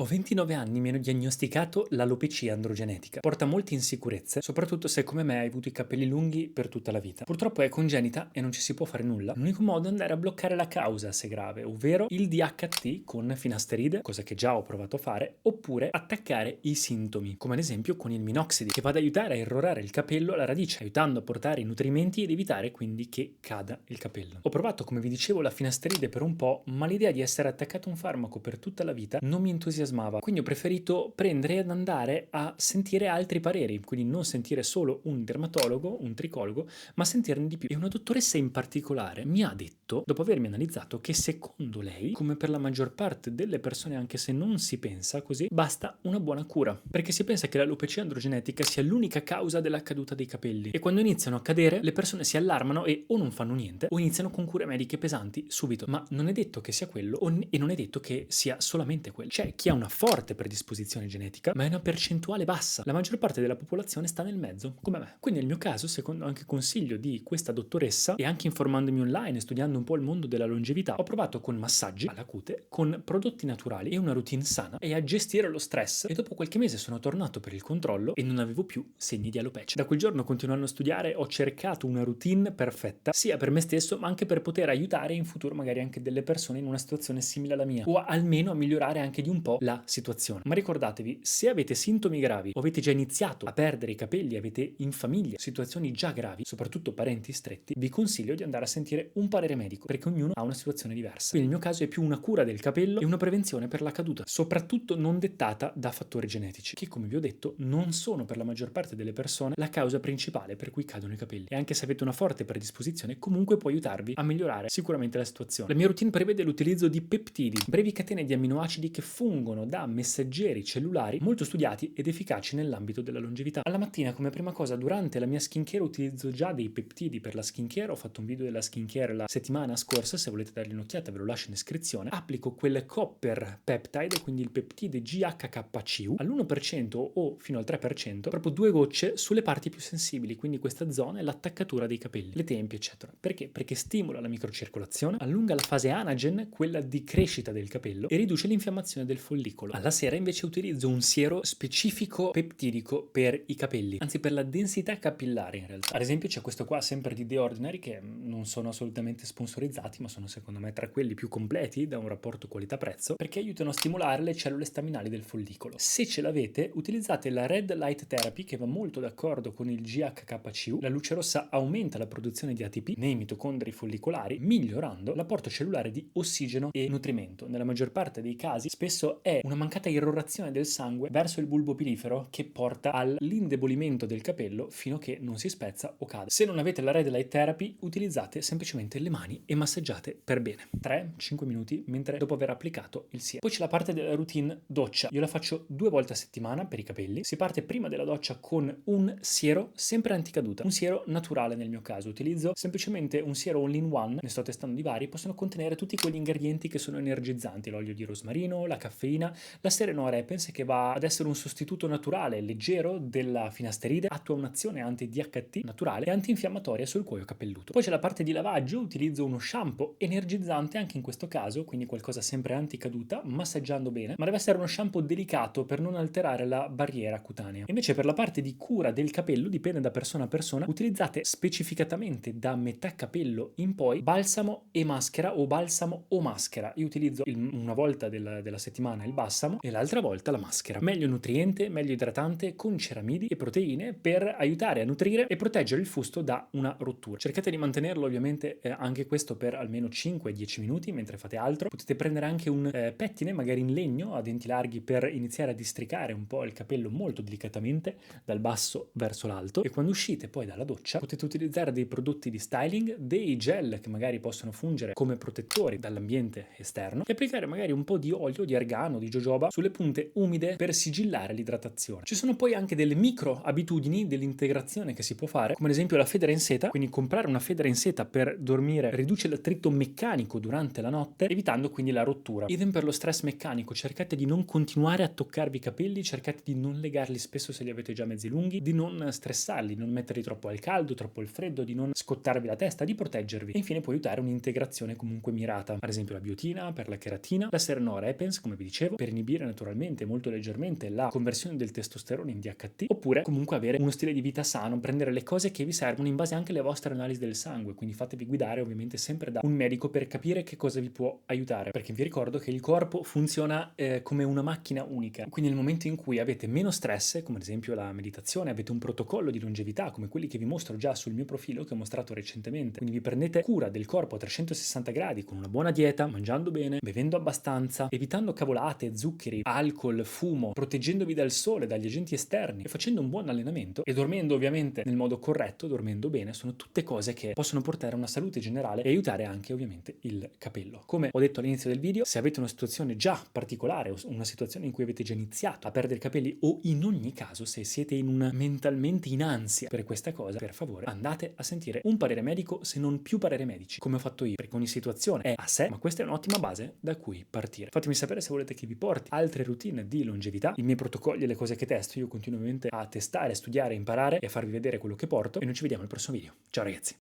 Ho 29 anni, mi hanno diagnosticato l'alopecia androgenetica. Porta molte insicurezze, soprattutto se come me hai avuto i capelli lunghi per tutta la vita. Purtroppo è congenita e non ci si può fare nulla. L'unico modo è andare a bloccare la causa se grave, ovvero il DHT con finasteride, cosa che già ho provato a fare, oppure attaccare i sintomi, come ad esempio con il minoxidil, che va ad aiutare a irrorare il capello alla radice, aiutando a portare i nutrimenti ed evitare quindi che cada il capello. Ho provato, come vi dicevo, la finasteride per un po', ma l'idea di essere attaccato a un farmaco per tutta la vita non mi entusiasmava. Quindi ho preferito prendere ed andare a sentire altri pareri, quindi non sentire solo un dermatologo, un tricologo, ma sentirne di più. E una dottoressa in particolare mi ha detto, dopo avermi analizzato, che secondo lei, come per la maggior parte delle persone, anche se non si pensa così, basta una buona cura, perché si pensa che l'alopecia androgenetica sia l'unica causa della caduta dei capelli, e quando iniziano a cadere le persone si allarmano e o non fanno niente o iniziano con cure mediche pesanti subito. Ma non è detto che sia quello e non è detto che sia solamente quello. C'è chi ha una forte predisposizione genetica, ma è una percentuale bassa. La maggior parte della popolazione sta nel mezzo, come me. Quindi nel mio caso, secondo anche consiglio di questa dottoressa e anche informandomi online e studiando un po' il mondo della longevità, ho provato con massaggi alla cute, con prodotti naturali e una routine sana e a gestire lo stress, e dopo qualche mese sono tornato per il controllo e non avevo più segni di alopecia. Da quel giorno, continuando a studiare, ho cercato una routine perfetta sia per me stesso ma anche per poter aiutare in futuro magari anche delle persone in una situazione simile alla mia, o almeno a migliorare anche di un po' la situazione. Ma ricordatevi, se avete sintomi gravi o avete già iniziato a perdere i capelli, avete in famiglia situazioni già gravi, soprattutto parenti stretti, vi consiglio di andare a sentire un parere medico, perché ognuno ha una situazione diversa. Quindi nel mio caso è più una cura del capello e una prevenzione per la caduta, soprattutto non dettata da fattori genetici, che come vi ho detto non sono per la maggior parte delle persone la causa principale per cui cadono i capelli. E anche se avete una forte predisposizione, comunque può aiutarvi a migliorare sicuramente la situazione. La mia routine prevede l'utilizzo di peptidi, brevi catene di amminoacidi che fungono da messaggeri cellulari molto studiati ed efficaci nell'ambito della longevità. Alla mattina, come prima cosa, durante la mia skincare utilizzo già dei peptidi per la skincare. Ho fatto un video della skincare la settimana scorsa, se volete dargli un'occhiata ve lo lascio in descrizione. Applico quel copper peptide, quindi il peptide GHKCU all'1% o fino al 3%, proprio 2 gocce sulle parti più sensibili, quindi questa zona è l'attaccatura dei capelli, le tempie eccetera. Perché? Perché stimola la microcircolazione, allunga la fase anagen, quella di crescita del capello, e riduce l'infiammazione del follicolo. Alla sera invece utilizzo un siero specifico peptidico per i capelli, anzi per la densità capillare in realtà. Ad esempio c'è questo qua sempre di The Ordinary, che non sono assolutamente sponsorizzati, ma sono secondo me tra quelli più completi da un rapporto qualità-prezzo, perché aiutano a stimolare le cellule staminali del follicolo. Se ce l'avete, utilizzate la Red Light Therapy, che va molto d'accordo con il GHKCU. La luce rossa aumenta la produzione di ATP nei mitocondri follicolari, migliorando l'apporto cellulare di ossigeno e nutrimento. Nella maggior parte dei casi spesso è una mancata irrorazione del sangue verso il bulbo pilifero che porta all'indebolimento del capello fino a che non si spezza o cade. Se non avete la Red Light Therapy, utilizzate semplicemente le mani e massaggiate per bene 3-5 minuti mentre dopo aver applicato il siero. Poi c'è la parte della routine doccia. Io la faccio 2 volte a settimana per i capelli. Si parte prima della doccia con un siero sempre anticaduta, un siero naturale. Nel mio caso utilizzo semplicemente un siero all-in-one, ne sto testando di vari, possono contenere tutti quegli ingredienti che sono energizzanti: l'olio di rosmarino, la caffeina, la Serenora Repens, che va ad essere un sostituto naturale leggero della finasteride, attua un'azione anti-DHT naturale e antinfiammatoria sul cuoio capelluto. Poi c'è la parte di lavaggio. Utilizzo uno shampoo energizzante anche in questo caso, quindi qualcosa sempre anticaduta, massaggiando bene, ma deve essere uno shampoo delicato per non alterare la barriera cutanea. Invece per la parte di cura del capello, dipende da persona a persona, utilizzate specificatamente da metà capello in poi balsamo e maschera, o balsamo o maschera. Io utilizzo una volta della settimana il balsamo e l'altra volta la maschera. Meglio nutriente, meglio idratante, con ceramidi e proteine per aiutare a nutrire e proteggere il fusto da una rottura. Cercate di mantenerlo ovviamente anche questo per almeno 5-10 minuti mentre fate altro. Potete prendere anche un pettine magari in legno a denti larghi per iniziare a districare un po' il capello molto delicatamente dal basso verso l'alto, e quando uscite poi dalla doccia potete utilizzare dei prodotti di styling, dei gel che magari possono fungere come protettori dall'ambiente esterno, e applicare magari un po' di olio di argano, di jojoba sulle punte umide per sigillare l'idratazione. Ci sono poi anche delle micro abitudini dell'integrazione che si può fare, come ad esempio la federa in seta. Quindi comprare una federa in seta per dormire riduce l'attrito meccanico durante la notte, evitando quindi la rottura. Idem per lo stress meccanico: cercate di non continuare a toccarvi i capelli, cercate di non legarli spesso se li avete già mezzi lunghi, di non stressarli, non metterli troppo al caldo, troppo al freddo, di non scottarvi la testa, di proteggervi. E infine può aiutare un'integrazione comunque mirata, ad esempio la biotina per la cheratina, la Serenora Repens come vi dicevo, dicevo, per inibire naturalmente molto leggermente la conversione del testosterone in DHT, oppure comunque avere uno stile di vita sano, prendere le cose che vi servono in base anche alle vostre analisi del sangue, quindi fatevi guidare ovviamente sempre da un medico per capire che cosa vi può aiutare, perché vi ricordo che il corpo funziona come una macchina unica, quindi nel momento in cui avete meno stress, come ad esempio la meditazione, avete un protocollo di longevità come quelli che vi mostro già sul mio profilo che ho mostrato recentemente, quindi vi prendete cura del corpo a 360 gradi con una buona dieta, mangiando bene, bevendo abbastanza, evitando cavolate, zuccheri, alcol, fumo, proteggendovi dal sole, dagli agenti esterni e facendo un buon allenamento e dormendo ovviamente nel modo corretto, dormendo bene, sono tutte cose che possono portare a una salute generale e aiutare anche ovviamente il capello. Come ho detto all'inizio del video, se avete una situazione già particolare o una situazione in cui avete già iniziato a perdere capelli o in ogni caso se siete mentalmente in ansia per questa cosa, per favore andate a sentire un parere medico, se non più pareri medici, come ho fatto io, perché ogni situazione è a sé, ma questa è un'ottima base da cui partire. Fatemi sapere se volete che vi porti altre routine di longevità, i miei protocolli e le cose che testo. Io continuo ovviamente a testare, studiare, imparare e a farvi vedere quello che porto e noi ci vediamo al prossimo video. Ciao ragazzi!